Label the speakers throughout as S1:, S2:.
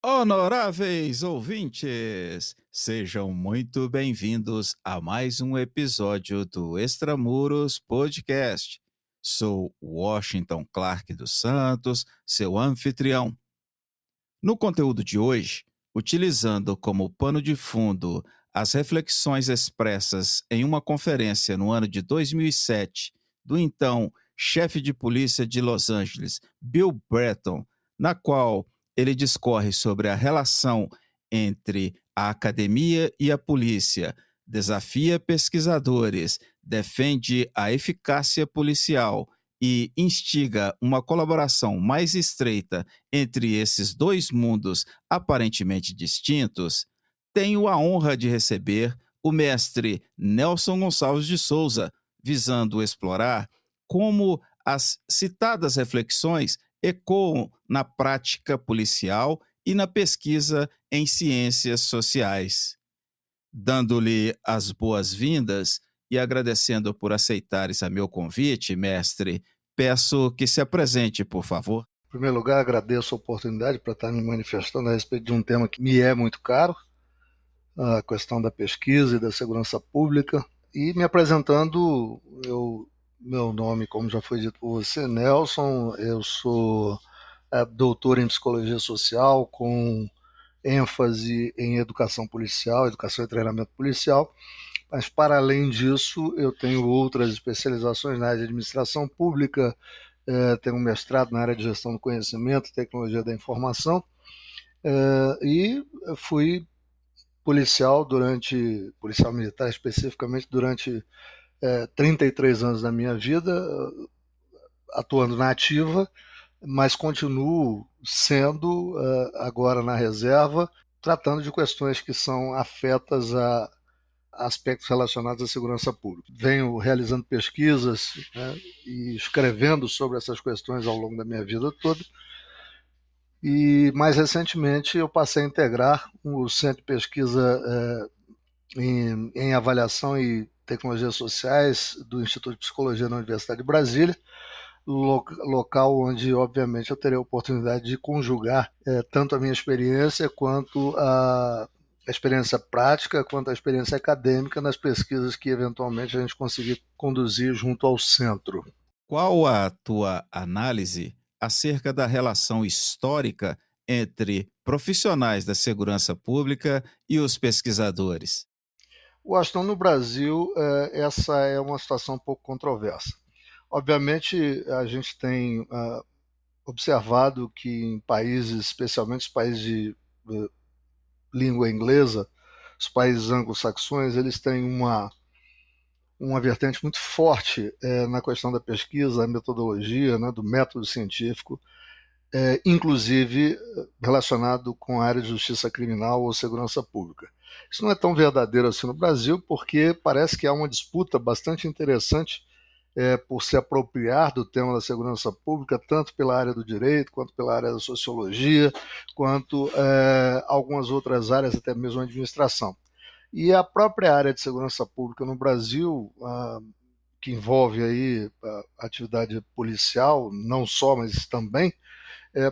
S1: Honoráveis ouvintes, sejam muito bem-vindos a mais um episódio do Extramuros Podcast. Sou Washington Clark dos Santos, seu anfitrião. No conteúdo de hoje, utilizando como pano de fundo as reflexões expressas em uma conferência no ano de 2007 do então chefe de polícia de Los Angeles, Bill Bratton, na qual ele discorre sobre a relação entre a academia e a polícia, desafia pesquisadores, defende a eficácia policial e instiga uma colaboração mais estreita entre esses dois mundos aparentemente distintos, tenho a honra de receber o mestre Nelson Gonçalves de Souza, visando explorar como as citadas reflexões ecoam na prática policial e na pesquisa em ciências sociais. Dando-lhe as boas-vindas e agradecendo por aceitares a meu convite, mestre, peço que se apresente, por favor.
S2: Em primeiro lugar, agradeço a oportunidade para estar me manifestando a respeito de um tema que me é muito caro, a questão da pesquisa e da segurança pública. E me apresentando, meu nome, como já foi dito por você, Nelson, eu sou doutor em psicologia social com ênfase em educação policial, educação e treinamento policial, mas para além disso eu tenho outras especializações na área de administração pública, tenho um mestrado na área de gestão do conhecimento e tecnologia da informação, e fui policial militar especificamente, durante 33 anos da minha vida, atuando na ativa, mas continuo sendo agora na reserva, tratando de questões que são afetas a aspectos relacionados à segurança pública. Venho realizando pesquisas, e escrevendo sobre essas questões ao longo da minha vida toda. E mais recentemente eu passei a integrar o Centro de Pesquisa em Avaliação e Tecnologias Sociais do Instituto de Psicologia da Universidade de Brasília, local onde, obviamente, eu terei a oportunidade de conjugar tanto a minha experiência quanto a experiência prática, quanto a experiência acadêmica nas pesquisas que, eventualmente, a gente conseguir conduzir junto ao centro.
S1: Qual a tua análise acerca da relação histórica entre profissionais da segurança pública e os pesquisadores?
S2: Washington, no Brasil, essa é uma situação um pouco controversa. Obviamente, a gente tem observado que em países, especialmente os países de língua inglesa, os países anglo-saxões, eles têm uma vertente muito forte na questão da pesquisa, da metodologia, do método científico, inclusive relacionado com a área de justiça criminal ou segurança pública. Isso não é tão verdadeiro assim no Brasil, porque parece que há uma disputa bastante interessante por se apropriar do tema da segurança pública, tanto pela área do direito, quanto pela área da sociologia, quanto algumas outras áreas, até mesmo a administração. E a própria área de segurança pública no Brasil, que envolve aí a atividade policial, não só, mas também,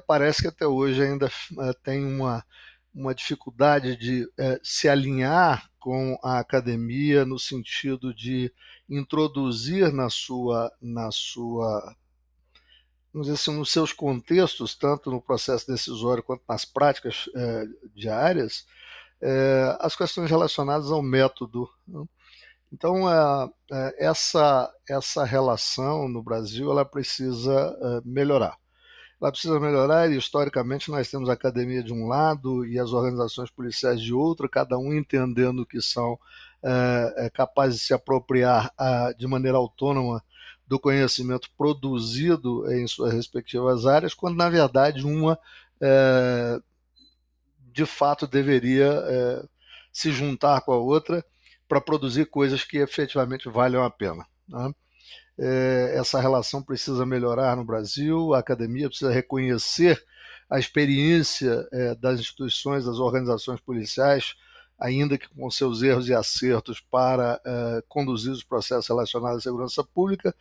S2: parece que até hoje ainda tem uma dificuldade de se alinhar com a academia no sentido de introduzir vamos dizer assim, nos seus contextos, tanto no processo decisório quanto nas práticas diárias, as questões relacionadas ao método. Então, essa relação no Brasil ela precisa melhorar. Ela precisa melhorar e, historicamente, nós temos a academia de um lado e as organizações policiais de outro, cada um entendendo que são capazes de se apropriar de maneira autônoma do conhecimento produzido em suas respectivas áreas, quando, na verdade, uma, de fato, deveria se juntar com a outra para produzir coisas que efetivamente valham a pena, né? Essa relação precisa melhorar no Brasil, a academia precisa reconhecer a experiência das instituições, das organizações policiais, ainda que com seus erros e acertos, para conduzir os processos relacionados à segurança pública,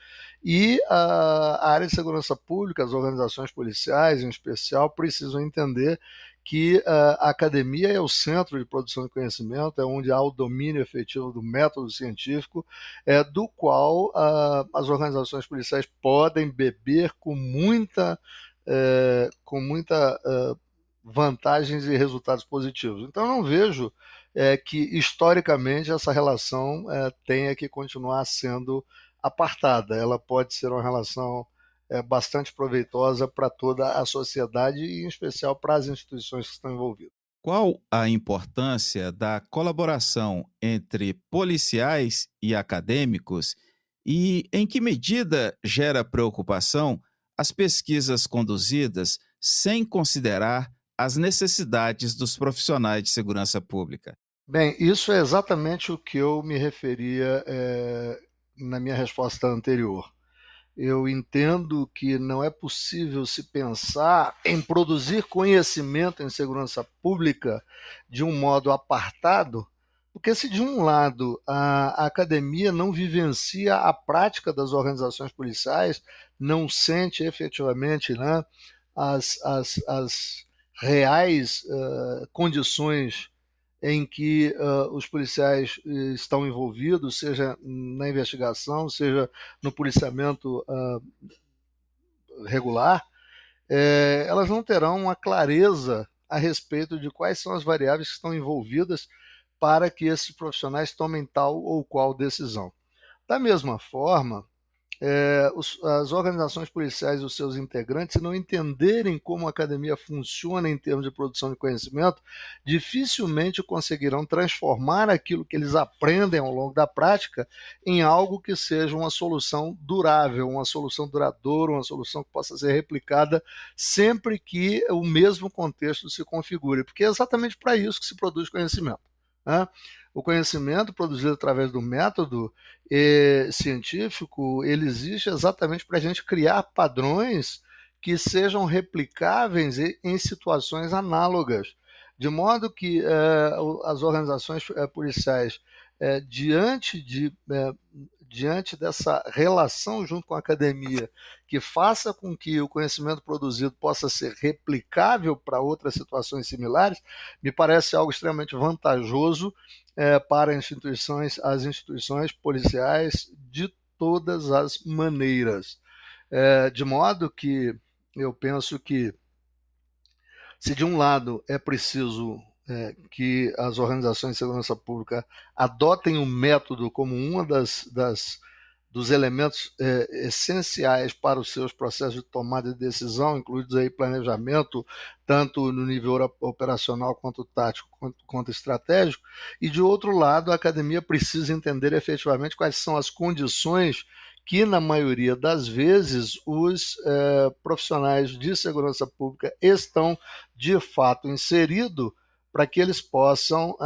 S2: e a área de segurança pública, as organizações policiais em especial, precisam entender que a academia é o centro de produção de conhecimento, é onde há o domínio efetivo do método científico, do qual as organizações policiais podem beber com muita vantagens e resultados positivos. Então, eu não vejo que, historicamente, essa relação tenha que continuar sendo apartada. Ela pode ser uma relação bastante proveitosa para toda a sociedade e, em especial, para as instituições que estão envolvidas.
S1: Qual a importância da colaboração entre policiais e acadêmicos e em que medida gera preocupação as pesquisas conduzidas sem considerar as necessidades dos profissionais de segurança pública?
S2: Bem, isso é exatamente o que eu me referia na minha resposta anterior. Eu entendo que não é possível se pensar em produzir conhecimento em segurança pública de um modo apartado, porque se de um lado a academia não vivencia a prática das organizações policiais, não sente efetivamente, né, as reais condições em que os policiais estão envolvidos, seja na investigação, seja no policiamento regular, elas não terão uma clareza a respeito de quais são as variáveis que estão envolvidas para que esses profissionais tomem tal ou qual decisão. Da mesma forma, as organizações policiais e os seus integrantes, se não entenderem como a academia funciona em termos de produção de conhecimento, dificilmente conseguirão transformar aquilo que eles aprendem ao longo da prática em algo que seja uma solução durável, uma solução duradoura, uma solução que possa ser replicada sempre que o mesmo contexto se configure, porque é exatamente para isso que se produz conhecimento, né? O conhecimento produzido através do método científico, ele existe exatamente para a gente criar padrões que sejam replicáveis em situações análogas, de modo que as organizações policiais, diante dessa relação junto com a academia, que faça com que o conhecimento produzido possa ser replicável para outras situações similares, me parece algo extremamente vantajoso para as instituições policiais de todas as maneiras. De modo que eu penso que, se de um lado é preciso que as organizações de segurança pública adotem o método como uma dos elementos essenciais para os seus processos de tomada de decisão, incluídos aí planejamento, tanto no nível operacional quanto tático, quanto estratégico, e de outro lado a academia precisa entender efetivamente quais são as condições que, na maioria das vezes, os profissionais de segurança pública estão, de fato, inseridos para que eles possam,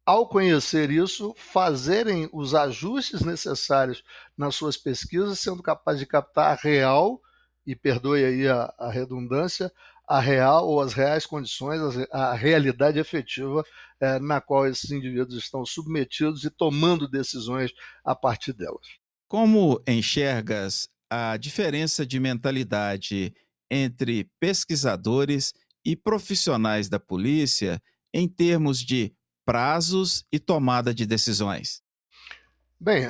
S2: ao conhecer isso, fazerem os ajustes necessários nas suas pesquisas, sendo capazes de captar a real, e perdoe aí a redundância, a real ou as reais condições, a realidade efetiva na qual esses indivíduos estão submetidos e tomando decisões a partir delas.
S1: Como enxergas a diferença de mentalidade entre pesquisadores e profissionais da polícia em termos de prazos e tomada de decisões?
S2: Bem,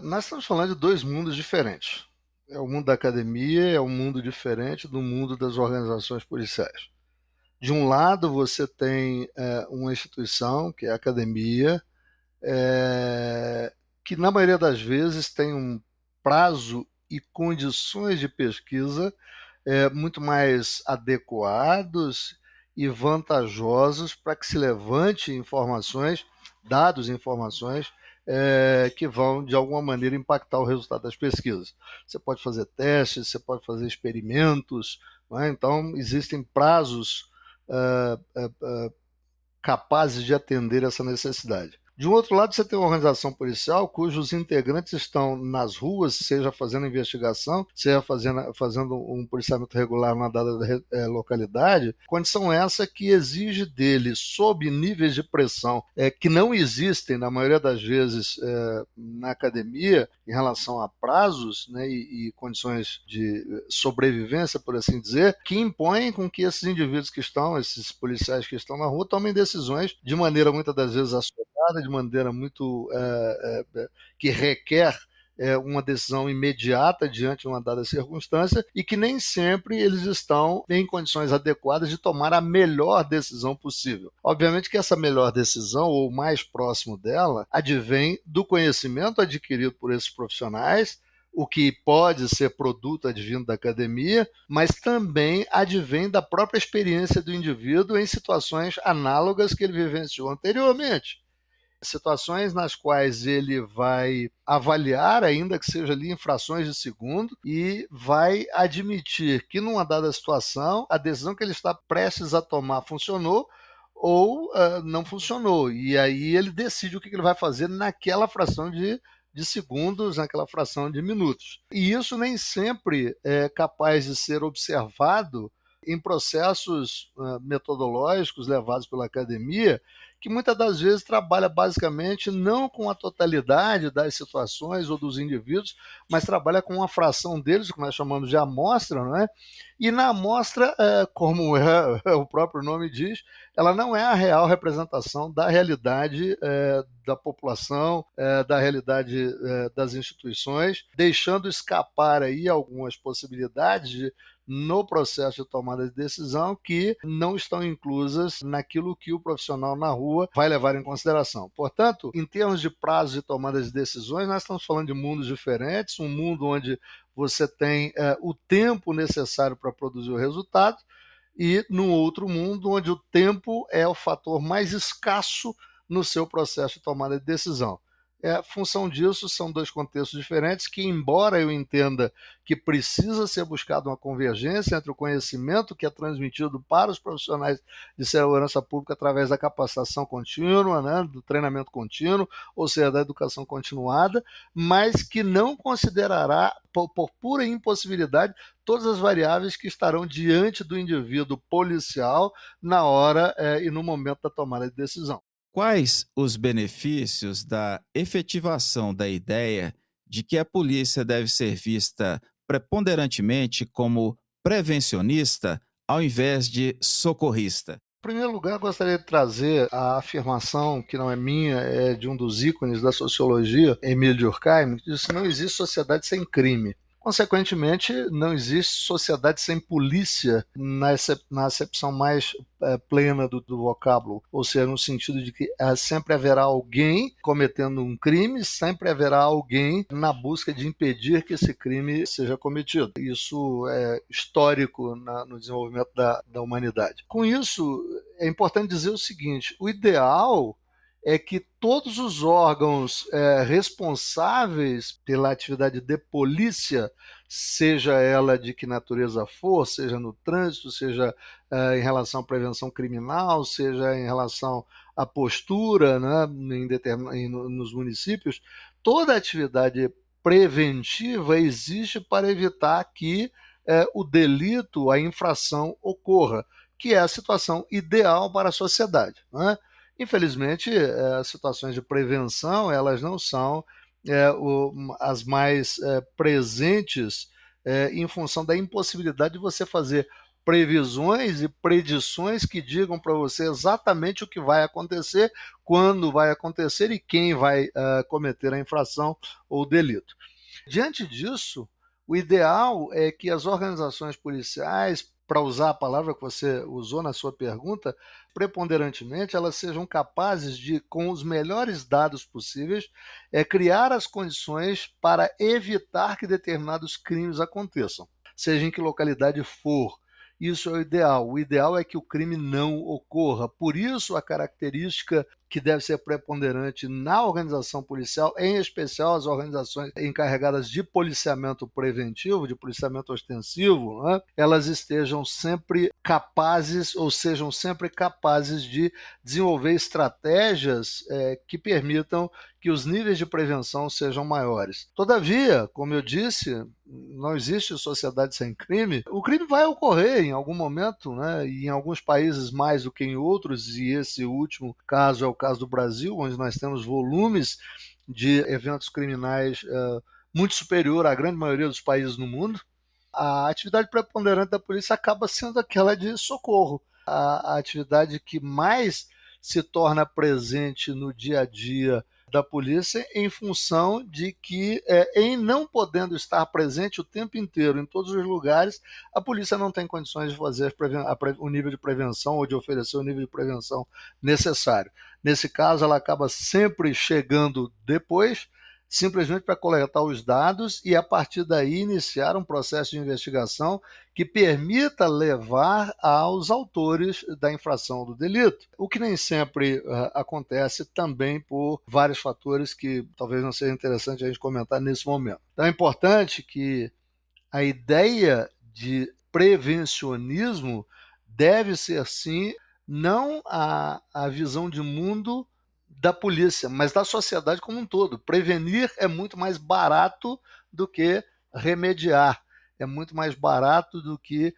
S2: nós estamos falando de dois mundos diferentes. É o mundo da academia, é um mundo diferente do mundo das organizações policiais. De um lado, você tem uma instituição, que é a academia, que na maioria das vezes tem um prazo e condições de pesquisa muito mais adequados e vantajosos para que se levante informações, dados e informações que vão, de alguma maneira, impactar o resultado das pesquisas. Você pode fazer testes, você pode fazer experimentos, não é? Então, existem prazos capazes de atender essa necessidade. De um outro lado, você tem uma organização policial cujos integrantes estão nas ruas, seja fazendo investigação, seja fazendo um policiamento regular na dada localidade, condição essa que exige dele, sob níveis de pressão que não existem, na maioria das vezes, na academia, em relação a prazos, né, e condições de sobrevivência, por assim dizer, que impõem com que esses indivíduos que estão, esses policiais que estão na rua, tomem decisões de maneira, muitas das vezes, assodada, de maneira muito que requer uma decisão imediata diante de uma dada circunstância e que nem sempre eles estão em condições adequadas de tomar a melhor decisão possível. Obviamente que essa melhor decisão, ou o mais próximo dela, advém do conhecimento adquirido por esses profissionais, o que pode ser produto advindo da academia, mas também advém da própria experiência do indivíduo em situações análogas que ele vivenciou anteriormente. Situações nas quais ele vai avaliar, ainda que seja ali em frações de segundo, e vai admitir que numa dada situação a decisão que ele está prestes a tomar funcionou ou não funcionou. E aí ele decide o que ele vai fazer naquela fração de segundos, naquela fração de minutos. E isso nem sempre é capaz de ser observado em processos metodológicos levados pela academia, que muitas das vezes trabalha basicamente não com a totalidade das situações ou dos indivíduos, mas trabalha com uma fração deles, que nós chamamos de amostra, não é? E na amostra, como o próprio nome diz, ela não é a real representação da realidade da população, da realidade das instituições, deixando escapar aí algumas possibilidades no processo de tomada de decisão que não estão inclusas naquilo que o profissional na rua vai levar em consideração. Portanto, em termos de prazo de tomada de decisões, nós estamos falando de mundos diferentes, um mundo onde você tem o tempo necessário para produzir o resultado, e num outro mundo onde o tempo é o fator mais escasso no seu processo de tomada de decisão. Função disso, são dois contextos diferentes que, embora eu entenda que precisa ser buscada uma convergência entre o conhecimento que é transmitido para os profissionais de segurança pública através da capacitação contínua, né, do treinamento contínuo, ou seja, da educação continuada, mas que não considerará, por pura impossibilidade, todas as variáveis que estarão diante do indivíduo policial na hora e no momento da tomada de decisão.
S1: Quais os benefícios da efetivação da ideia de que a polícia deve ser vista preponderantemente como prevencionista ao invés de socorrista?
S2: Em primeiro lugar, gostaria de trazer a afirmação, que não é minha, é de um dos ícones da sociologia, Emile Durkheim, que diz que não existe sociedade sem crime. Consequentemente, não existe sociedade sem polícia na acepção mais plena do vocábulo, ou seja, no sentido de que sempre haverá alguém cometendo um crime, sempre haverá alguém na busca de impedir que esse crime seja cometido. Isso é histórico no desenvolvimento da humanidade. Com isso, é importante dizer o seguinte: o ideal é que todos os órgãos responsáveis pela atividade de polícia, seja ela de que natureza for, seja no trânsito, seja em relação à prevenção criminal, seja em relação à postura, né, nos municípios, toda atividade preventiva existe para evitar que o delito, a infração ocorra, que é a situação ideal para a sociedade, né? Infelizmente, as situações de prevenção, elas não são as mais presentes em função da impossibilidade de você fazer previsões e predições que digam para você exatamente o que vai acontecer, quando vai acontecer e quem vai cometer a infração ou o delito. Diante disso, o ideal é que as organizações policiais, para usar a palavra que você usou na sua pergunta, preponderantemente elas sejam capazes de, com os melhores dados possíveis, criar as condições para evitar que determinados crimes aconteçam, seja em que localidade for. Isso é o ideal. O ideal é que o crime não ocorra. Por isso, a característica que deve ser preponderante na organização policial, em especial as organizações encarregadas de policiamento preventivo, de policiamento ostensivo, né? Elas estejam sempre capazes, ou sejam sempre capazes de desenvolver estratégias que permitam que os níveis de prevenção sejam maiores. Todavia, como eu disse, não existe sociedade sem crime. O crime vai ocorrer em algum momento, né? E em alguns países mais do que em outros, e esse último caso é o caso do Brasil, onde nós temos volumes de eventos criminais muito superior à grande maioria dos países no mundo. A atividade preponderante da polícia acaba sendo aquela de socorro. A atividade que mais se torna presente no dia a dia da polícia em função de que, em não podendo estar presente o tempo inteiro em todos os lugares, a polícia não tem condições de fazer o nível de prevenção ou de oferecer o nível de prevenção necessário. Nesse caso, ela acaba sempre chegando depois, simplesmente para coletar os dados e, a partir daí, iniciar um processo de investigação que permita levar aos autores da infração do delito, o que nem sempre acontece também por vários fatores que talvez não seja interessante a gente comentar nesse momento. Então é importante que a ideia de prevencionismo deve ser, sim, não a visão de mundo da polícia, mas da sociedade como um todo. Prevenir é muito mais barato do que remediar, é muito mais barato do que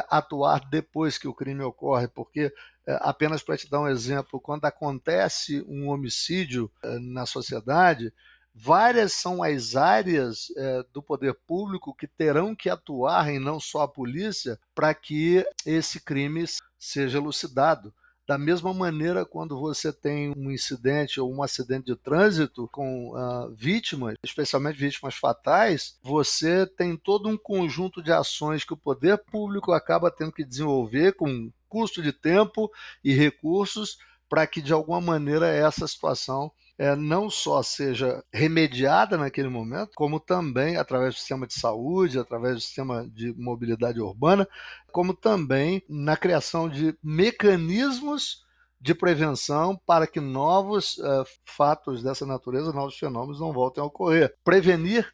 S2: atuar depois que o crime ocorre, porque, apenas para te dar um exemplo, quando acontece um homicídio na sociedade, várias são as áreas do poder público que terão que atuar, e não só a polícia, para que esse crime seja elucidado. Da mesma maneira, quando você tem um incidente ou um acidente de trânsito com vítimas, especialmente vítimas fatais, você tem todo um conjunto de ações que o poder público acaba tendo que desenvolver com custo de tempo e recursos para que, de alguma maneira, essa situação não só seja remediada naquele momento, como também através do sistema de saúde, através do sistema de mobilidade urbana, como também na criação de mecanismos de prevenção para que novos fatos dessa natureza, novos fenômenos não voltem a ocorrer. Prevenir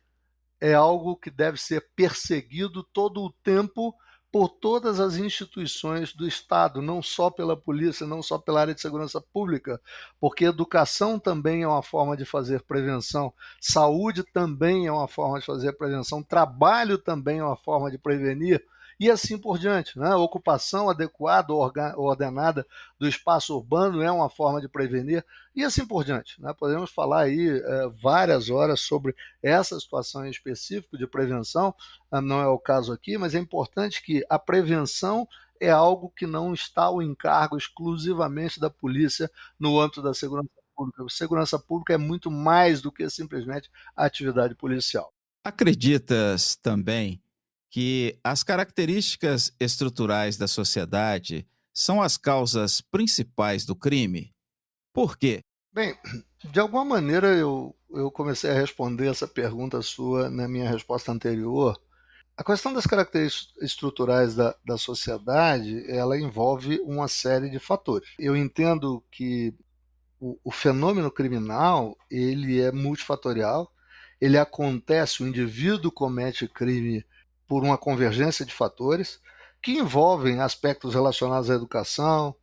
S2: é algo que deve ser perseguido todo o tempo por todas as instituições do Estado, não só pela polícia, não só pela área de segurança pública, porque educação também é uma forma de fazer prevenção, saúde também é uma forma de fazer prevenção, trabalho também é uma forma de prevenir, e assim por diante, né? Ocupação adequada, ordenada do espaço urbano é uma forma de prevenir, e assim por diante, né? Podemos falar aí várias horas sobre essa situação em específico de prevenção, não é o caso aqui, mas é importante que a prevenção é algo que não está ao encargo exclusivamente da polícia no âmbito da segurança pública. A segurança pública é muito mais do que simplesmente a atividade policial.
S1: Acreditas também que as características estruturais da sociedade são as causas principais do crime? Por quê?
S2: Bem, de alguma maneira eu comecei a responder essa pergunta sua na minha resposta anterior. A questão das características estruturais da sociedade, ela envolve uma série de fatores. Eu entendo que o fenômeno criminal, ele é multifatorial, ele acontece, o indivíduo comete crime por uma convergência de fatores que envolvem aspectos relacionados à educação,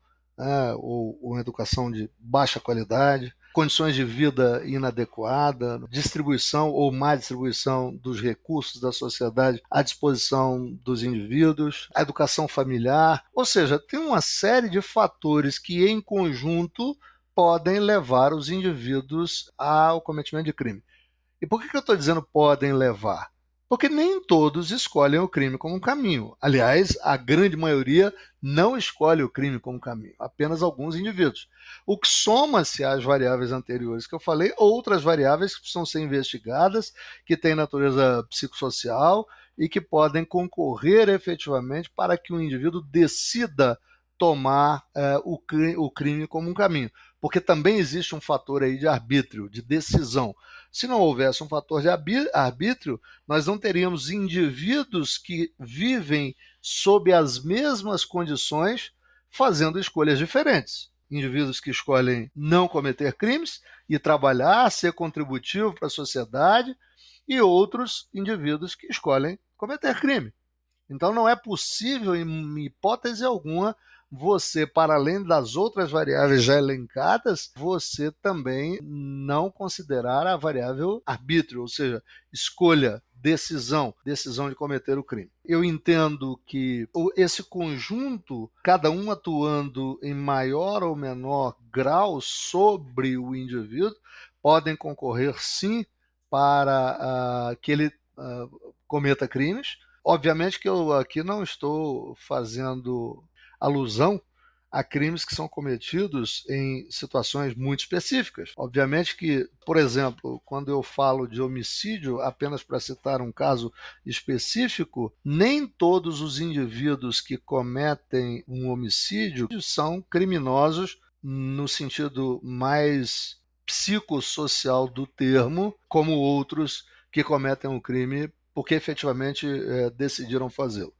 S2: ou educação de baixa qualidade, condições de vida inadequada, distribuição ou má distribuição dos recursos da sociedade à disposição dos indivíduos, a educação familiar, ou seja, tem uma série de fatores que em conjunto podem levar os indivíduos ao cometimento de crime. E por que eu estou dizendo podem levar? Porque nem todos escolhem o crime como um caminho. Aliás, a grande maioria não escolhe o crime como caminho, apenas alguns indivíduos. O que soma-se às variáveis anteriores que eu falei, outras variáveis que precisam ser investigadas, que têm natureza psicossocial e que podem concorrer efetivamente para que o indivíduo decida tomar o crime como um caminho. Porque também existe um fator aí de arbítrio, de decisão. Se não houvesse um fator de arbítrio, nós não teríamos indivíduos que vivem sob as mesmas condições fazendo escolhas diferentes. indivíduos que escolhem não cometer crimes e trabalhar, ser contributivo para a sociedade, e outros indivíduos que escolhem cometer crime. Então não é possível, em hipótese alguma, você, para além das outras variáveis já elencadas, você também não considerar a variável arbítrio, ou seja, escolha, decisão de cometer o crime. Eu entendo que esse conjunto, cada um atuando em maior ou menor grau sobre o indivíduo, podem concorrer sim para que ele cometa crimes. Obviamente que eu aqui não estou fazendo alusão a crimes que são cometidos em situações muito específicas. Obviamente que, por exemplo, quando eu falo de homicídio, apenas para citar um caso específico, nem todos os indivíduos que cometem um homicídio são criminosos no sentido mais psicossocial do termo, como outros que cometem um crime porque efetivamente decidiram fazê-lo.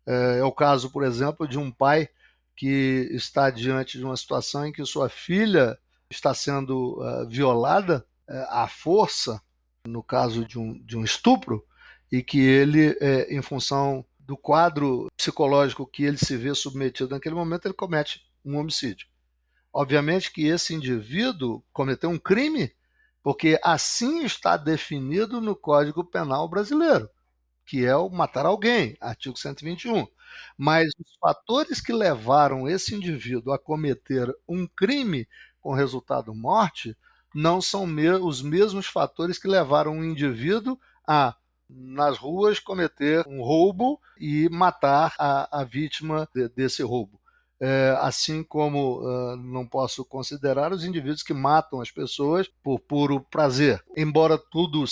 S2: É o caso, por exemplo, de um pai que está diante de uma situação em que sua filha está sendo violada à força, no caso de um estupro, e que ele, em função do quadro psicológico que ele se vê submetido naquele momento, ele comete um homicídio. Obviamente que esse indivíduo cometeu um crime, porque assim está definido no Código Penal brasileiro, que é o matar alguém, artigo 121. Mas os fatores que levaram esse indivíduo a cometer um crime com resultado morte não são os mesmos fatores que levaram um indivíduo a, nas ruas, cometer um roubo e matar a vítima desse roubo. Assim como não posso considerar os indivíduos que matam as pessoas por puro prazer. Embora todos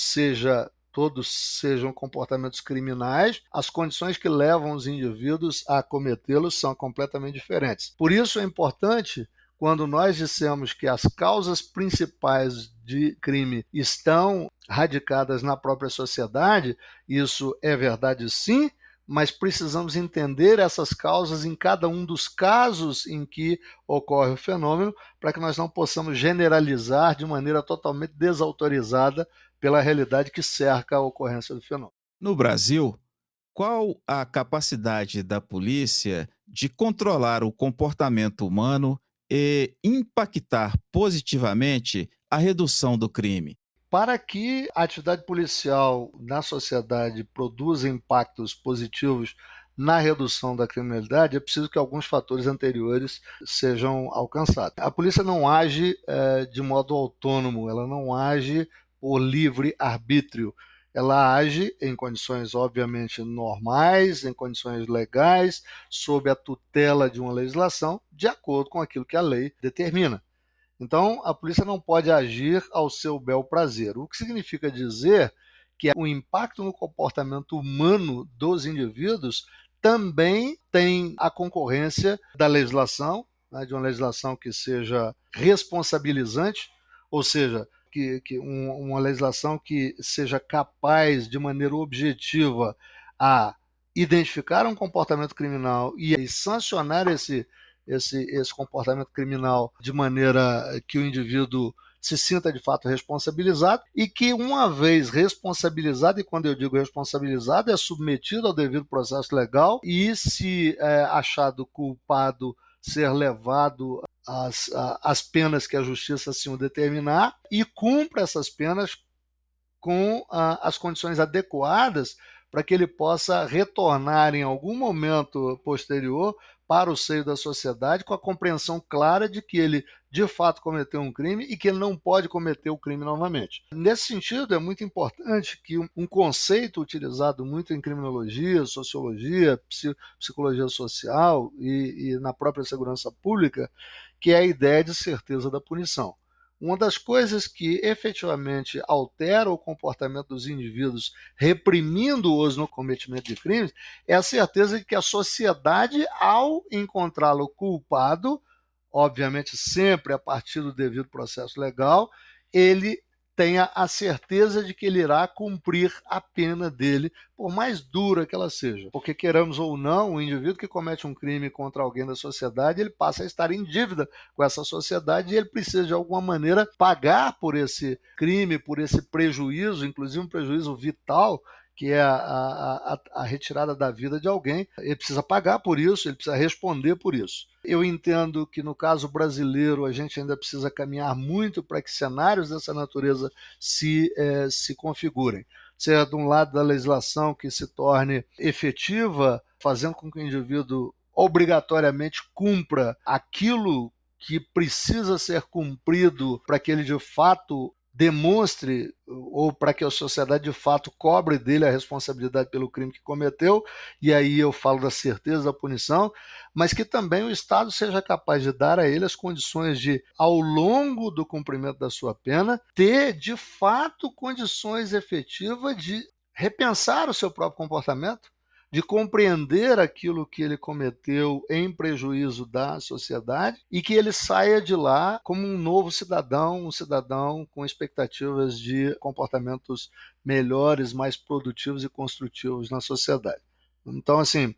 S2: sejam comportamentos criminais, as condições que levam os indivíduos a cometê-los são completamente diferentes. Por isso é importante, quando nós dissemos que as causas principais de crime estão radicadas na própria sociedade, isso é verdade sim, mas precisamos entender essas causas em cada um dos casos em que ocorre o fenômeno, para que nós não possamos generalizar de maneira totalmente desautorizada pela realidade que cerca a ocorrência do fenômeno.
S1: No Brasil, qual a capacidade da polícia de controlar o comportamento humano e impactar positivamente a redução do crime?
S2: Para que a atividade policial na sociedade produza impactos positivos na redução da criminalidade, é preciso que alguns fatores anteriores sejam alcançados. A polícia não age de modo autônomo, ela não age por livre arbítrio. Ela age em condições, obviamente, normais, em condições legais, sob a tutela de uma legislação, de acordo com aquilo que a lei determina. Então, a polícia não pode agir ao seu bel prazer, o que significa dizer que o impacto no comportamento humano dos indivíduos também tem a concorrência da legislação, né, de uma legislação que seja responsabilizante, ou seja, uma legislação que seja capaz, de maneira objetiva, a identificar um comportamento criminal e sancionar esse comportamento criminal de maneira que o indivíduo se sinta de fato responsabilizado e que, uma vez responsabilizado, e quando eu digo responsabilizado, é submetido ao devido processo legal e, se achado culpado, ser levado às penas que a justiça assim o determinar e cumpra essas penas com as condições adequadas para que ele possa retornar em algum momento posterior para o seio da sociedade com a compreensão clara de que ele de fato cometeu um crime e que ele não pode cometer o crime novamente. Nesse sentido, é muito importante que um conceito utilizado muito em criminologia, sociologia, psicologia social e na própria segurança pública, que é a ideia de certeza da punição. Uma das coisas que efetivamente altera o comportamento dos indivíduos, reprimindo-os no cometimento de crimes, é a certeza de que a sociedade, ao encontrá-lo culpado, obviamente sempre a partir do devido processo legal, ele tenha a certeza de que ele irá cumprir a pena dele, por mais dura que ela seja. Porque, queiramos ou não, o indivíduo que comete um crime contra alguém da sociedade, ele passa a estar em dívida com essa sociedade e ele precisa, de alguma maneira, pagar por esse crime, por esse prejuízo, inclusive um prejuízo vital, que é a retirada da vida de alguém. Ele precisa pagar por isso, ele precisa responder por isso. Eu entendo que, no caso brasileiro, a gente ainda precisa caminhar muito para que cenários dessa natureza se configurem. Seja de um lado da legislação que se torne efetiva, fazendo com que o indivíduo obrigatoriamente cumpra aquilo que precisa ser cumprido para que ele de fato demonstre, ou para que a sociedade de fato cobre dele a responsabilidade pelo crime que cometeu, e aí eu falo da certeza da punição, mas que também o Estado seja capaz de dar a ele as condições de, ao longo do cumprimento da sua pena, ter de fato condições efetivas de repensar o seu próprio comportamento, de compreender aquilo que ele cometeu em prejuízo da sociedade e que ele saia de lá como um novo cidadão, um cidadão com expectativas de comportamentos melhores, mais produtivos e construtivos na sociedade. Então, assim,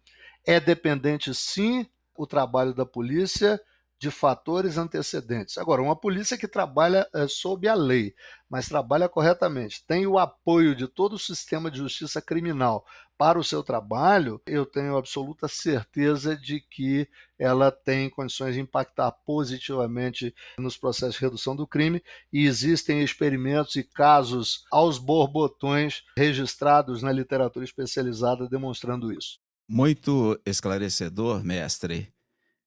S2: é dependente, sim, o trabalho da polícia de fatores antecedentes. Agora, uma polícia que trabalha sob a lei, mas trabalha corretamente, tem o apoio de todo o sistema de justiça criminal para o seu trabalho, eu tenho absoluta certeza de que ela tem condições de impactar positivamente nos processos de redução do crime, e existem experimentos e casos aos borbotões registrados na literatura especializada demonstrando isso.
S1: Muito esclarecedor, mestre.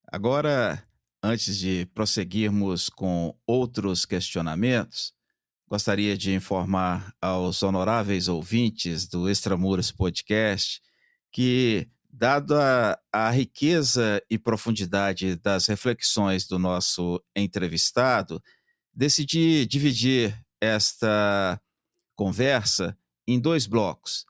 S1: Agora, antes de prosseguirmos com outros questionamentos, gostaria de informar aos honoráveis ouvintes do Extramuros Podcast que, dada a riqueza e profundidade das reflexões do nosso entrevistado, decidi dividir esta conversa em dois blocos.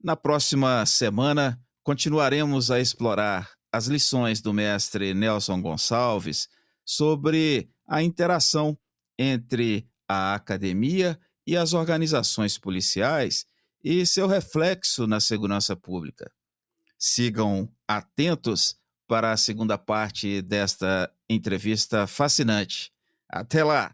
S1: Na próxima semana, continuaremos a explorar as lições do mestre Nelson Gonçalves sobre a interação entre a academia e as organizações policiais e seu reflexo na segurança pública. Sigam atentos para a segunda parte desta entrevista fascinante. Até lá!